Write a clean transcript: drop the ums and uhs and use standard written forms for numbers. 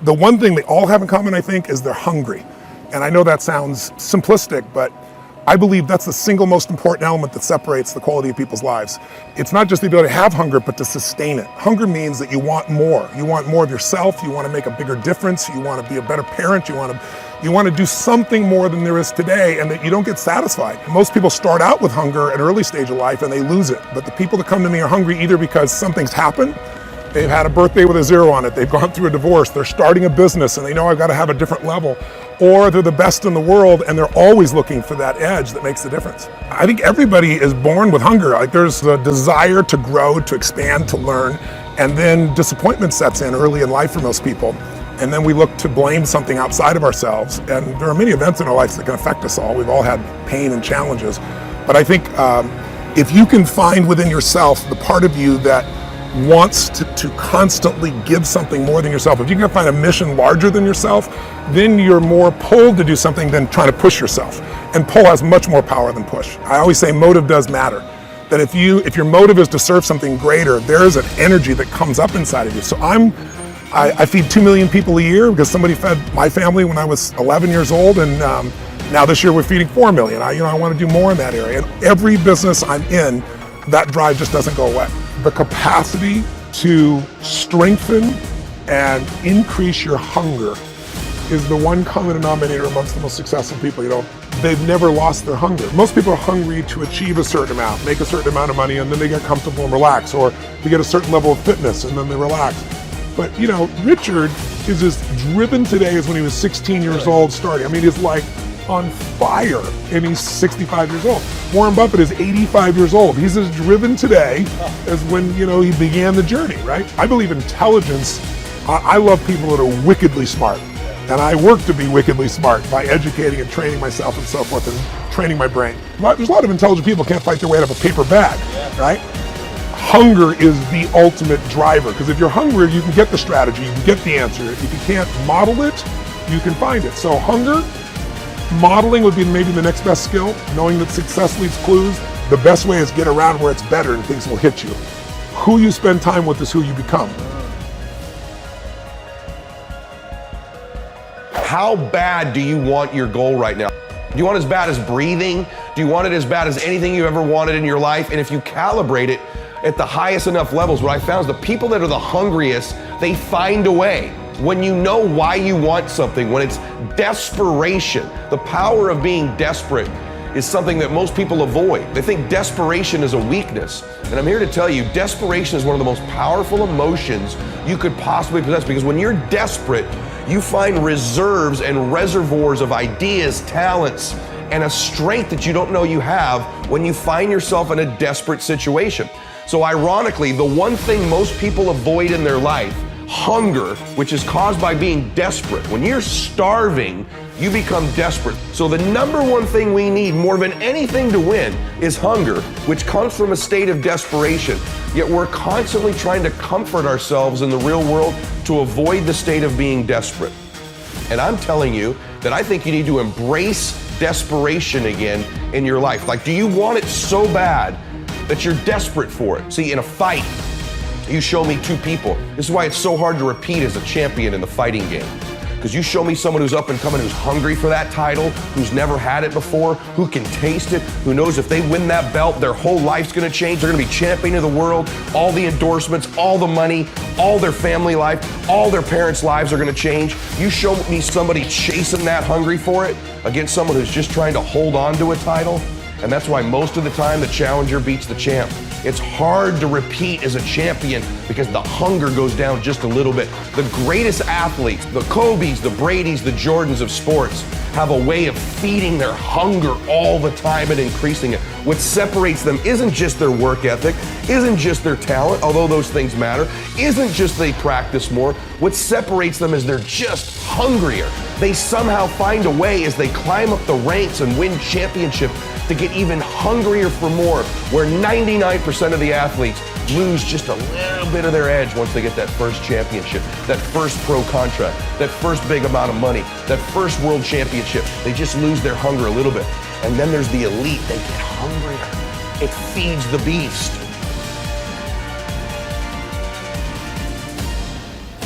The one thing they all have in common, I think, is they're hungry. And I know that sounds simplistic, but I believe that's the single most important element that separates the quality of people's lives. It's not just the ability to have hunger, but to sustain it. Hunger means that you want more. You want more of yourself. You want to make a bigger difference. You want to be a better parent. You want to do something more than there is today, and that you don't get satisfied. Most people start out with hunger at an early stage of life and they lose it. But the people that come to me are hungry either because something's happened, they've had a birthday with a 0 on it, they've gone through a divorce, they're starting a business and they know I've got to have a different level, or they're the best in the world and they're always looking for that edge that makes the difference. I think everybody is born with hunger. Like, there's a desire to grow, to expand, to learn, and then disappointment sets in early in life for most people. And then we look to blame something outside of ourselves. And there are many events in our lives that can affect us all. We've all had pain and challenges. But I think if you can find within yourself the part of you that wants to constantly give something more than yourself, if you can find a mission larger than yourself, then you're more pulled to do something than trying to push yourself. And pull has much more power than push. I always say motive does matter. That if your motive is to serve something greater, there is an energy that comes up inside of you. So I feed 2 million people a year because somebody fed my family when I was 11 years old, and now this year we're feeding 4 million. I want to do more in that area. And every business I'm in, that drive just doesn't go away. The capacity to strengthen and increase your hunger is the one common denominator amongst the most successful people. They've never lost their hunger. Most people are hungry to achieve a certain amount, make a certain amount of money, and then they get comfortable and relax, or to get a certain level of fitness and then they relax. But Richard is as driven today as when he was 16 years old starting. I mean, he's like on fire, and he's 65 years old. Warren Buffett is 85 years old. He's as driven today as when, he began the journey, right? I believe intelligence. I love people that are wickedly smart. And I work to be wickedly smart by educating and training myself and so forth, and training my brain. There's a lot of intelligent people who can't fight their way out of a paper bag, right? Hunger is the ultimate driver, because if you're hungry, you can get the strategy, you can get the answer. If you can't model it, you can find it. So hunger, modeling would be maybe the next best skill. Knowing that success leaves clues. The best way is get around where it's better and things will hit you. Who you spend time with is who you become. How bad do you want your goal right now? Do you want it as bad as breathing? Do you want it as bad as anything you ever wanted in your life? And if you calibrate it at the highest enough levels, what I found is the people that are the hungriest, they find a way. When you know why you want something, when it's desperation, the power of being desperate is something that most people avoid. They think desperation is a weakness. And I'm here to tell you, desperation is one of the most powerful emotions you could possibly possess, because when you're desperate, you find reserves and reservoirs of ideas, talents, and a strength that you don't know you have when you find yourself in a desperate situation. So ironically, the one thing most people avoid in their life, hunger, which is caused by being desperate. When you're starving, you become desperate. So the number one thing we need more than anything to win is hunger, which comes from a state of desperation. Yet we're constantly trying to comfort ourselves in the real world to avoid the state of being desperate. And I'm telling you that I think you need to embrace desperation again in your life. Like, do you want it so bad that you're desperate for it? See, in a fight, you show me two people. This is why it's so hard to repeat as a champion in the fighting game. Because you show me someone who's up and coming, who's hungry for that title, who's never had it before, who can taste it, who knows if they win that belt, their whole life's gonna change. They're gonna be champion of the world, all the endorsements, all the money, all their family life, all their parents' lives are gonna change. You show me somebody chasing that, hungry for it, against someone who's just trying to hold on to a title. And that's why most of the time the challenger beats the champ. It's hard to repeat as a champion because the hunger goes down just a little bit. The greatest athletes, the Kobes, the Bradys, the Jordans of sports, have a way of feeding their hunger all the time and increasing it. What separates them isn't just their work ethic, isn't just their talent, although those things matter, isn't just they practice more. What separates them is they're just hungrier. They somehow find a way as they climb up the ranks and win championships to get even hungrier for more, where 99% of the athletes lose just a little bit of their edge once they get that first championship, that first pro contract, that first big amount of money, that first world championship. They just lose their hunger a little bit. And then there's the elite, they get hungrier. It feeds the beast.